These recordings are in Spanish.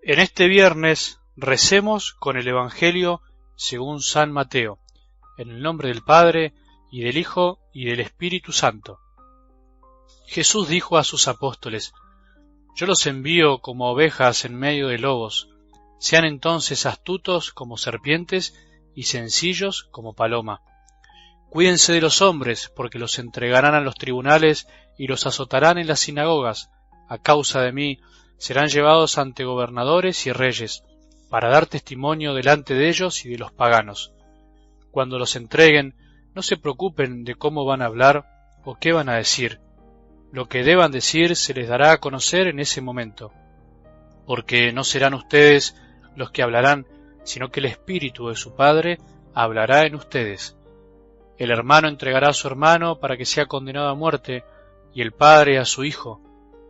En este viernes recemos con el Evangelio según San Mateo, en el nombre del Padre, y del Hijo, y del Espíritu Santo. Jesús dijo a sus apóstoles: Yo los envío como ovejas en medio de lobos. Sean entonces astutos como serpientes y sencillos como paloma. Cuídense de los hombres, porque los entregarán a los tribunales y los azotarán en las sinagogas. A causa de mí serán llevados ante gobernadores y reyes, para dar testimonio delante de ellos y de los paganos. Cuando los entreguen, no se preocupen de cómo van a hablar o qué van a decir. Lo que deban decir se les dará a conocer en ese momento, porque no serán ustedes los que hablarán, sino que el Espíritu de su Padre hablará en ustedes. El hermano entregará a su hermano para que sea condenado a muerte, y el padre a su hijo.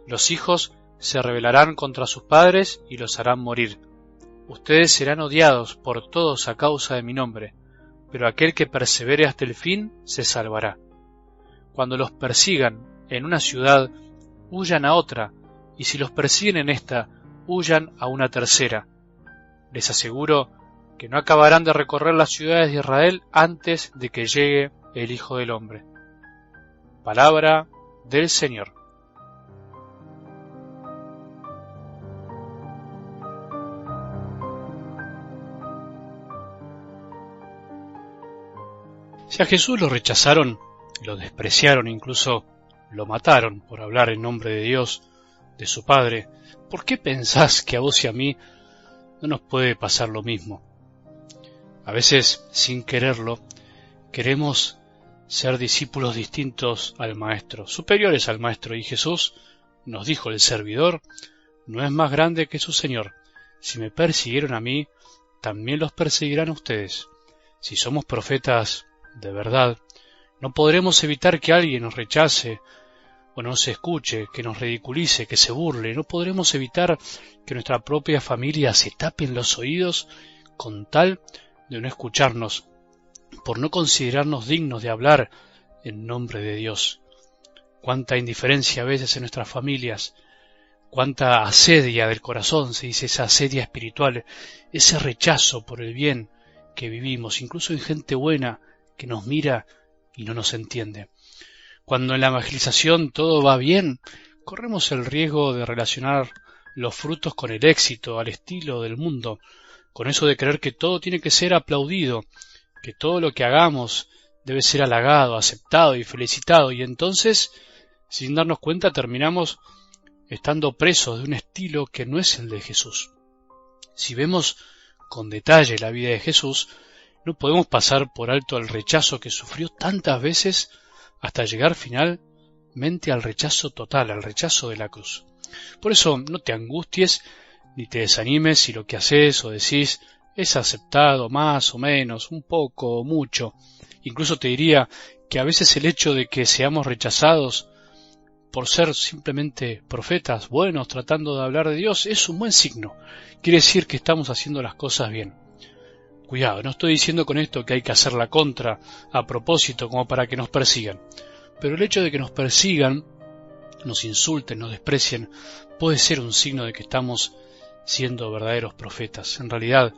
Los hijos se rebelarán contra sus padres y los harán morir. Ustedes serán odiados por todos a causa de mi nombre, pero aquel que persevere hasta el fin se salvará. Cuando los persigan en una ciudad, huyan a otra, y si los persiguen en esta, huyan a una tercera. Les aseguro que no acabarán de recorrer las ciudades de Israel antes de que llegue el Hijo del Hombre. Palabra del Señor. Si a Jesús lo rechazaron, lo despreciaron, incluso lo mataron por hablar en nombre de Dios, de su Padre, ¿por qué pensás que a vos y a mí no nos puede pasar lo mismo? A veces, sin quererlo, queremos ser discípulos distintos al Maestro, superiores al Maestro, y Jesús nos dijo: el servidor no es más grande que su Señor. Si me persiguieron a mí, también los perseguirán a ustedes. Si somos profetas de verdad, no podremos evitar que alguien nos rechace o no se escuche, que nos ridiculice, que se burle. No podremos evitar que nuestra propia familia se tapen los oídos con tal de no escucharnos, por no considerarnos dignos de hablar en nombre de Dios. Cuánta indiferencia a veces en nuestras familias, cuánta asedia del corazón, se dice, esa asedia espiritual, ese rechazo por el bien que vivimos, incluso en gente buena que nos mira y no nos entiende. Cuando en la evangelización todo va bien, corremos el riesgo de relacionar los frutos con el éxito, al estilo del mundo, con eso de creer que todo tiene que ser aplaudido, que todo lo que hagamos debe ser halagado, aceptado y felicitado, y entonces, sin darnos cuenta, terminamos estando presos de un estilo que no es el de Jesús. Si vemos con detalle la vida de Jesús, no podemos pasar por alto el rechazo que sufrió tantas veces hasta llegar finalmente al rechazo total, al rechazo de la cruz. Por eso no te angusties ni te desanimes si lo que haces o decís es aceptado más o menos, un poco o mucho. Incluso te diría que a veces el hecho de que seamos rechazados por ser simplemente profetas buenos tratando de hablar de Dios es un buen signo. Quiere decir que estamos haciendo las cosas bien. Cuidado, no estoy diciendo con esto que hay que hacer la contra a propósito como para que nos persigan. Pero el hecho de que nos persigan, nos insulten, nos desprecien, puede ser un signo de que estamos siendo verdaderos profetas. En realidad,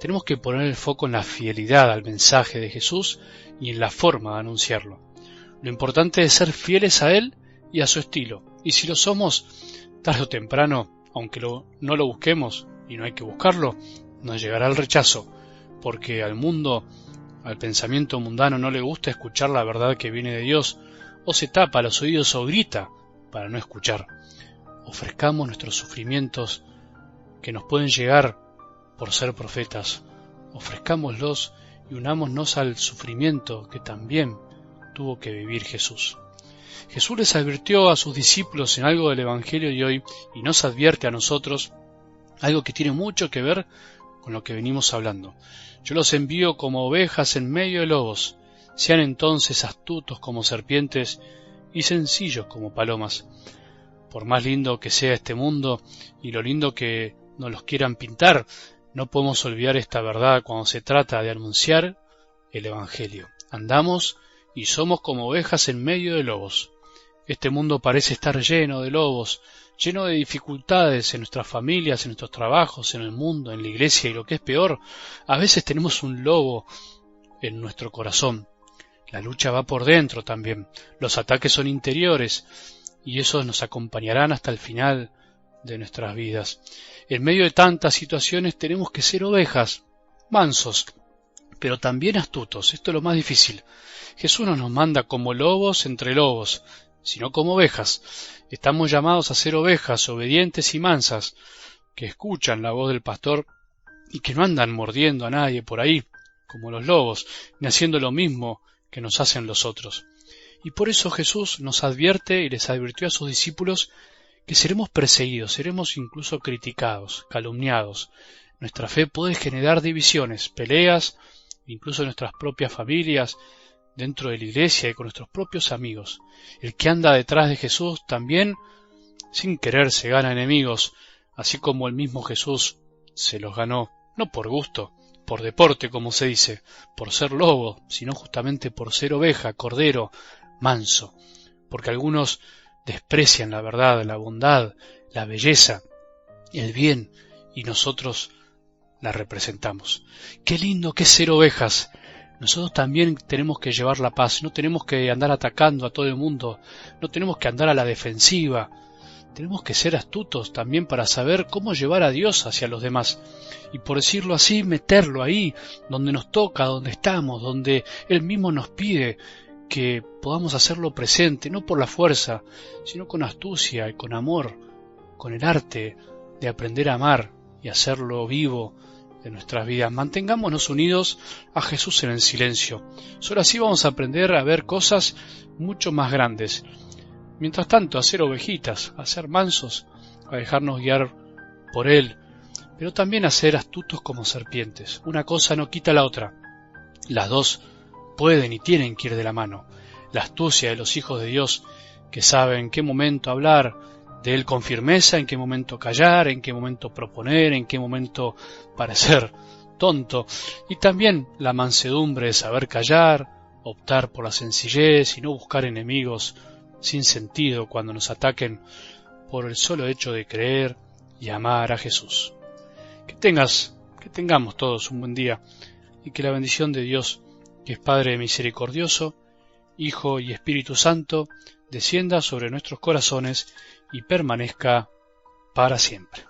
tenemos que poner el foco en la fidelidad al mensaje de Jesús y en la forma de anunciarlo. Lo importante es ser fieles a Él y a su estilo. Y si lo somos, tarde o temprano, aunque no lo busquemos, y no hay que buscarlo, nos llegará el rechazo, porque al mundo, al pensamiento mundano, no le gusta escuchar la verdad que viene de Dios, o se tapa los oídos o grita para no escuchar. Ofrezcamos nuestros sufrimientos que nos pueden llegar por ser profetas, ofrezcámoslos y unámonos al sufrimiento que también tuvo que vivir Jesús. Jesús les advirtió a sus discípulos en algo del Evangelio de hoy y nos advierte a nosotros algo que tiene mucho que ver con lo que venimos hablando. Yo los envío como ovejas en medio de lobos. Sean entonces astutos como serpientes y sencillos como palomas. Por más lindo que sea este mundo y lo lindo que nos los quieran pintar, no podemos olvidar esta verdad cuando se trata de anunciar el Evangelio. Andamos y somos como ovejas en medio de lobos. Este mundo parece estar lleno de lobos, lleno de dificultades en nuestras familias, en nuestros trabajos, en el mundo, en la iglesia, y lo que es peor, a veces tenemos un lobo en nuestro corazón. La lucha va por dentro también, los ataques son interiores, y esos nos acompañarán hasta el final de nuestras vidas. En medio de tantas situaciones tenemos que ser ovejas, mansos, pero también astutos. Esto es lo más difícil. Jesús no nos manda como lobos entre lobos, sino como ovejas. Estamos llamados a ser ovejas obedientes y mansas, que escuchan la voz del pastor y que no andan mordiendo a nadie por ahí, como los lobos, ni haciendo lo mismo que nos hacen los otros. Y por eso Jesús nos advierte y les advirtió a sus discípulos que seremos perseguidos, seremos incluso criticados, calumniados. Nuestra fe puede generar divisiones, peleas, incluso en nuestras propias familias, dentro de la iglesia y con nuestros propios amigos. El que anda detrás de Jesús también, sin querer, se gana enemigos, así como el mismo Jesús se los ganó, no por gusto, por deporte, como se dice, por ser lobo, sino justamente por ser oveja, cordero, manso, porque algunos desprecian la verdad, la bondad, la belleza, el bien, y nosotros la representamos. Qué lindo que es ser ovejas. Nosotros también tenemos que llevar la paz, no tenemos que andar atacando a todo el mundo, no tenemos que andar a la defensiva, tenemos que ser astutos también para saber cómo llevar a Dios hacia los demás, y por decirlo así, meterlo ahí, donde nos toca, donde estamos, donde Él mismo nos pide que podamos hacerlo presente, no por la fuerza, sino con astucia y con amor, con el arte de aprender a amar y hacerlo vivo de nuestras vidas. Mantengámonos unidos a Jesús en el silencio. Solo así vamos a aprender a ver cosas mucho más grandes. Mientras tanto, a ser ovejitas, a ser mansos, a dejarnos guiar por Él, pero también a ser astutos como serpientes. Una cosa no quita la otra. Las dos pueden y tienen que ir de la mano. La astucia de los hijos de Dios, que saben en qué momento hablar de Él con firmeza, en qué momento callar, en qué momento proponer, en qué momento parecer tonto, y también la mansedumbre de saber callar, optar por la sencillez y no buscar enemigos sin sentido cuando nos ataquen por el solo hecho de creer y amar a Jesús. Que tengamos todos un buen día y que la bendición de Dios, que es Padre misericordioso, Hijo y Espíritu Santo, descienda sobre nuestros corazones y permanezca para siempre.